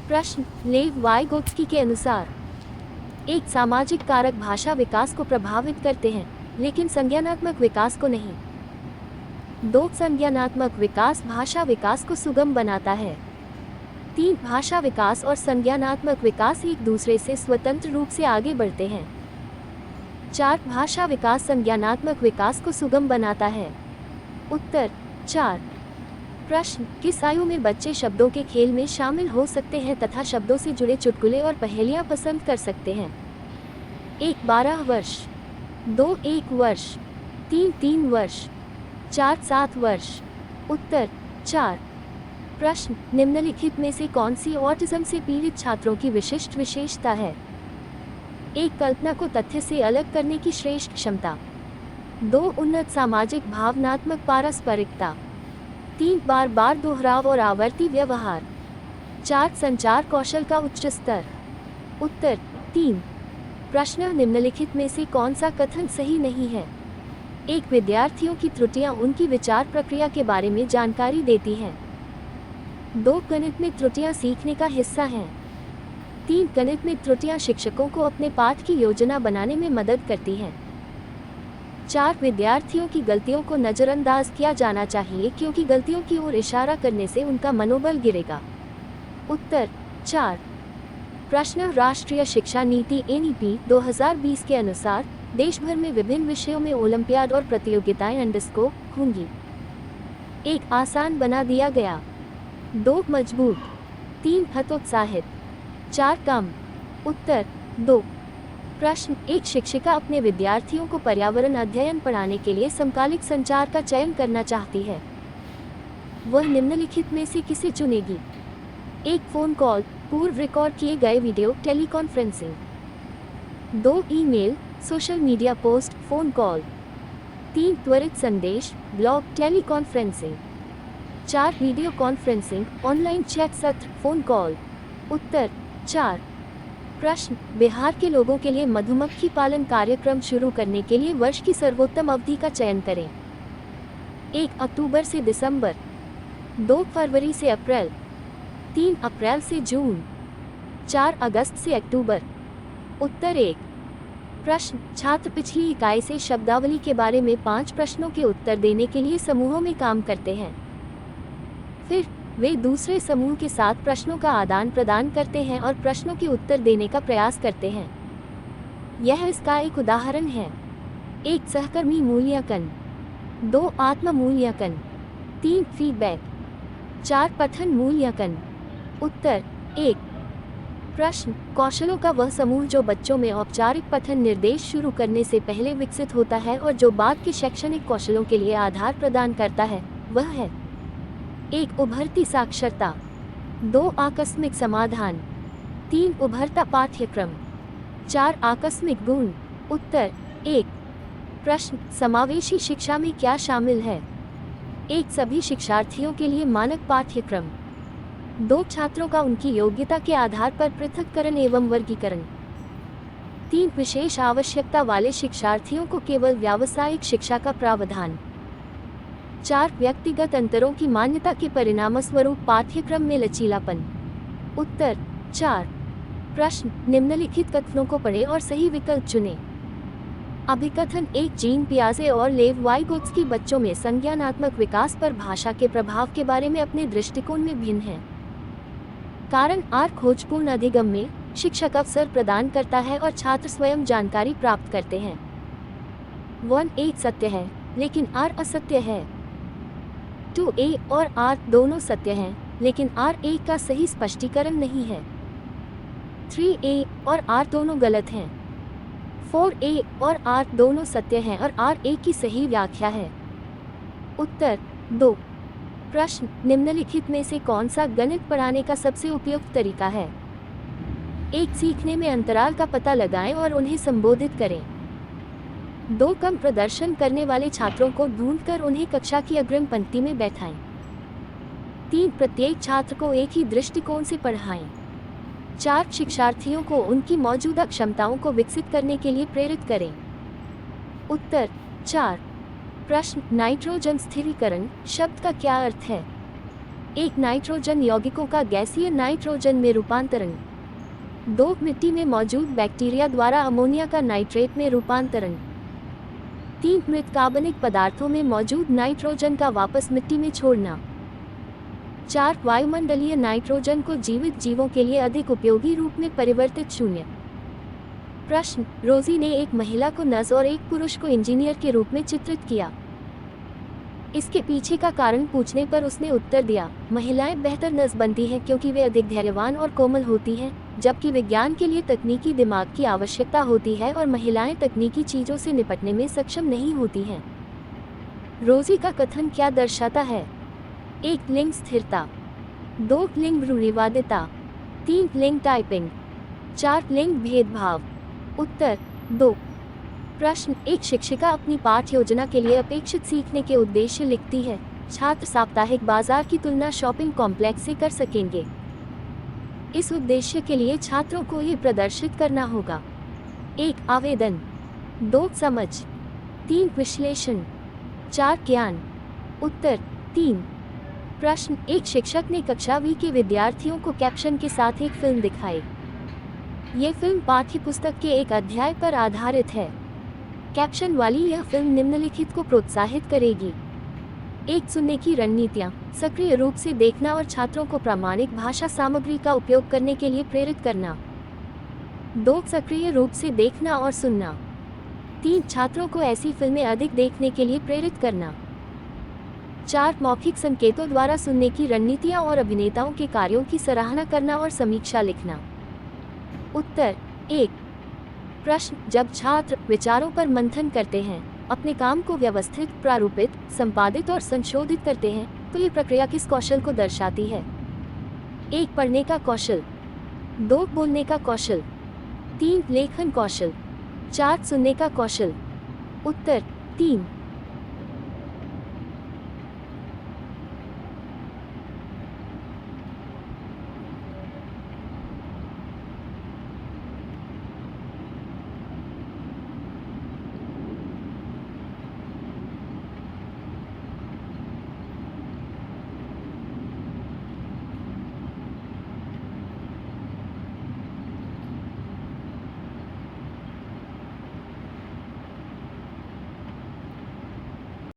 प्रश्न, लेव वाइगोत्स्की के अनुसार एक सामाजिक कारक भाषा विकास को प्रभावित करते हैं लेकिन संज्ञानात्मक विकास को नहीं। 2 संज्ञानात्मक विकास भाषा विकास को सुगम बनाता है। 3 भाषा विकास और संज्ञानात्मक विकास एक दूसरे से स्वतंत्र रूप से आगे बढ़ते हैं। 4 भाषा विकास संज्ञानात्मक विकास को सुगम बनाता है। उत्तर 4। प्रश्न, किस आयु में बच्चे शब्दों के खेल में शामिल हो सकते हैं तथा शब्दों से जुड़े चुटकुले और पहेलियां पसंद कर सकते हैं? 1 12 वर्ष, 2 1 वर्ष, 3 3 वर्ष, 4 7 वर्ष। उत्तर 4। प्रश्न, निम्नलिखित में से कौन सी ऑटिज्म से पीड़ित छात्रों की विशिष्ट विशेषता है? 1 कल्पना को तथ्य से अलग करने की श्रेष्ठ क्षमता, 2 उन्नत सामाजिक भावनात्मक पारस्परिकता, 3 बार बार दोहराव और आवर्ती व्यवहार, 4 संचार कौशल का उच्च स्तर। उत्तर 3। प्रश्न, निम्नलिखित में से कौन सा कथन सही नहीं है? 1 विद्यार्थियों की त्रुटियां उनकी विचार प्रक्रिया के बारे में जानकारी देती हैं। 2 गणित में त्रुटियां सीखने का हिस्सा हैं। 3 गणित में त्रुटियां शिक्षकों को अपने पाठ की योजना बनाने में मदद करती हैं। 4 विद्यार्थियों की गलतियों को नज़रअंदाज किया जाना चाहिए क्योंकि गलतियों की ओर इशारा करने से उनका मनोबल गिरेगा। उत्तर 4। प्रश्न, राष्ट्रीय शिक्षा नीति NEP 2020 के अनुसार देश भर में विभिन्न विषयों में ओलंपियाड और प्रतियोगिताएं होंगी। 1 आसान बना दिया गया, 2 मजबूत, 3 हतोत्साहित, 4 कम। उत्तर 2। प्रश्न, एक शिक्षिका अपने विद्यार्थियों को पर्यावरण अध्ययन पढ़ाने के लिए समकालिक संचार का चयन करना चाहती है। वह निम्नलिखित में से किसे चुनेगी? 1 फोन कॉल, पूर्व रिकॉर्ड किए गए video teleconferencing, 2 email, social media post phone call, 3 त्वरित संदेश blog teleconferencing, 4 video conferencing online chat सत्र फोन कॉल। उत्तर 4। प्रश्न, बिहार के लोगों के लिए मधुमक्खी पालन कार्यक्रम शुरू करने के लिए वर्ष की सर्वोत्तम अवधि का चयन करें। 1 अक्टूबर से दिसंबर, 2 फरवरी से अप्रैल, 3 अप्रैल से जून, 4 अगस्त से अक्टूबर। उत्तर 1। प्रश्न, छात्र पिछली इकाई से शब्दावली के बारे में 5 प्रश्नों के उत्तर देने के लिए समूहों में काम करते हैं। फिर वे दूसरे समूह के साथ प्रश्नों का आदान प्रदान करते हैं और प्रश्नों के उत्तर देने का प्रयास करते हैं। यह इसका एक उदाहरण है। 1 सहकर्मी मूल्यांकन, 2 आत्म मूल्यांकन, 3 फीडबैक, 4 पठन मूल्यांकन। उत्तर 1। प्रश्न, कौशलों का वह समूह जो बच्चों में औपचारिक पठन निर्देश शुरू करने से पहले विकसित होता है और जो बाद के शैक्षणिक कौशलों के लिए आधार प्रदान करता है, वह है 1 उभरती साक्षरता, 2 आकस्मिक समाधान, 3 उभरता पाठ्यक्रम, 4 आकस्मिक गुण। उत्तर 1। प्रश्न, समावेशी शिक्षा में क्या शामिल है? 1 सभी शिक्षार्थियों के लिए मानक पाठ्यक्रम, 2 छात्रों का उनकी योग्यता के आधार पर पृथक्करण एवं वर्गीकरण, 3 विशेष आवश्यकता वाले शिक्षार्थियों को केवल व्यावसायिक शिक्षा का प्रावधान, 4 व्यक्तिगत अंतरों की मान्यता के परिणामस्वरूप पाठ्यक्रम में लचीलापन। उत्तर 4। प्रश्न, निम्नलिखित कथनों को पढ़ें और सही विकल्प चुनें। अभिकथन 1 जीन पियाजे और लेव वाइगोत्स्की बच्चों में संज्ञानात्मक विकास पर भाषा के प्रभाव के बारे में अपने दृष्टिकोण में भिन्न हैं। कारण R खोजपूर्ण अधिगम में शिक्षक अवसर प्रदान करता है और छात्र स्वयं जानकारी प्राप्त करते हैं। 1 एक सत्य है लेकिन R असत्य है। 2A और R दोनों सत्य हैं लेकिन R एक का सही स्पष्टीकरण नहीं है। 3A और R दोनों गलत हैं। 4A और R दोनों सत्य हैं और R एक की सही व्याख्या है। उत्तर 2। प्रश्न, निम्नलिखित में से कौन सा गणित पढ़ाने का सबसे उपयुक्त तरीका है? 1 सीखने में अंतराल का पता लगाएं और उन्हें संबोधित करें। 2 कम प्रदर्शन करने वाले छात्रों को ढूंढकर उन्हें कक्षा की अग्रिम पंक्ति में बैठाएं। 3 प्रत्येक छात्र को एक ही दृष्टिकोण से पढ़ाएं। 4 शिक्षार्थियों को उनकी मौजूदा क्षमताओं को विकसित करने के लिए प्रेरित करें। उत्तर 4। प्रश्न, नाइट्रोजन स्थिरीकरण शब्द का क्या अर्थ है? एक नाइट्रोजन यौगिकों का गैसीय नाइट्रोजन में रूपांतरण। 2 मिट्टी में मौजूद बैक्टीरिया द्वारा अमोनिया का नाइट्रेट में रूपांतरण। 3 मृत कार्बनिक पदार्थों में मौजूद नाइट्रोजन का वापस मिट्टी में छोड़ना। 4 वायुमंडलीय नाइट्रोजन को जीवित जीवों के लिए अधिक उपयोगी रूप में परिवर्तित। 0 प्रश्न, रोजी ने एक महिला को नर्स और एक पुरुष को इंजीनियर के रूप में चित्रित किया। इसके पीछे का कारण पूछने पर उसने उत्तर दिया, महिलाएं बेहतर नर्स बनती हैं क्योंकि वे अधिक धैर्यवान और कोमल होती हैं, जबकि विज्ञान के लिए तकनीकी दिमाग की आवश्यकता होती है और महिलाएं तकनीकी चीज़ों से निपटने में सक्षम नहीं होती हैं। रोजी का कथन क्या दर्शाता है? 1 लिंग स्थिरता, 2 लिंग रूढ़िवादिता, 3 लिंग टाइपिंग, 4 लिंग भेदभाव। उत्तर 2। प्रश्न, एक शिक्षिका अपनी पाठ योजना के लिए अपेक्षित सीखने के उद्देश्य लिखती है। छात्र साप्ताहिक बाजार की तुलना शॉपिंग कॉम्प्लेक्स से कर सकेंगे। इस उद्देश्य के लिए छात्रों को ये प्रदर्शित करना होगा। 1 आवेदन, 2 समझ, 3 विश्लेषण, 4 ज्ञान। उत्तर 3। प्रश्न, एक शिक्षक ने कक्षा वी के विद्यार्थियों को कैप्शन के साथ एक फिल्म दिखाई। ये फिल्म पाठ्यपुस्तक के एक अध्याय पर आधारित है। कैप्शन वाली यह फिल्म निम्नलिखित को प्रोत्साहित करेगी। 1 सुनने की रणनीतियाँ, सक्रिय रूप से देखना और छात्रों को प्रामाणिक भाषा सामग्री का उपयोग करने के लिए प्रेरित करना। 2 सक्रिय रूप से देखना और सुनना। 3 छात्रों को ऐसी फिल्में अधिक देखने के लिए प्रेरित करना। 4 मौखिक संकेतों द्वारा सुनने की रणनीतियाँ और अभिनेताओं के कार्यों की सराहना करना और समीक्षा लिखना। उत्तर 1। प्रश्न, जब छात्र विचारों पर मंथन करते हैं, अपने काम को व्यवस्थित, प्रारूपित, संपादित और संशोधित करते हैं, तो ये प्रक्रिया किस कौशल को दर्शाती है? 1 पढ़ने का कौशल, 2 बोलने का कौशल, 3 लेखन कौशल, 4 सुनने का कौशल। उत्तर 3।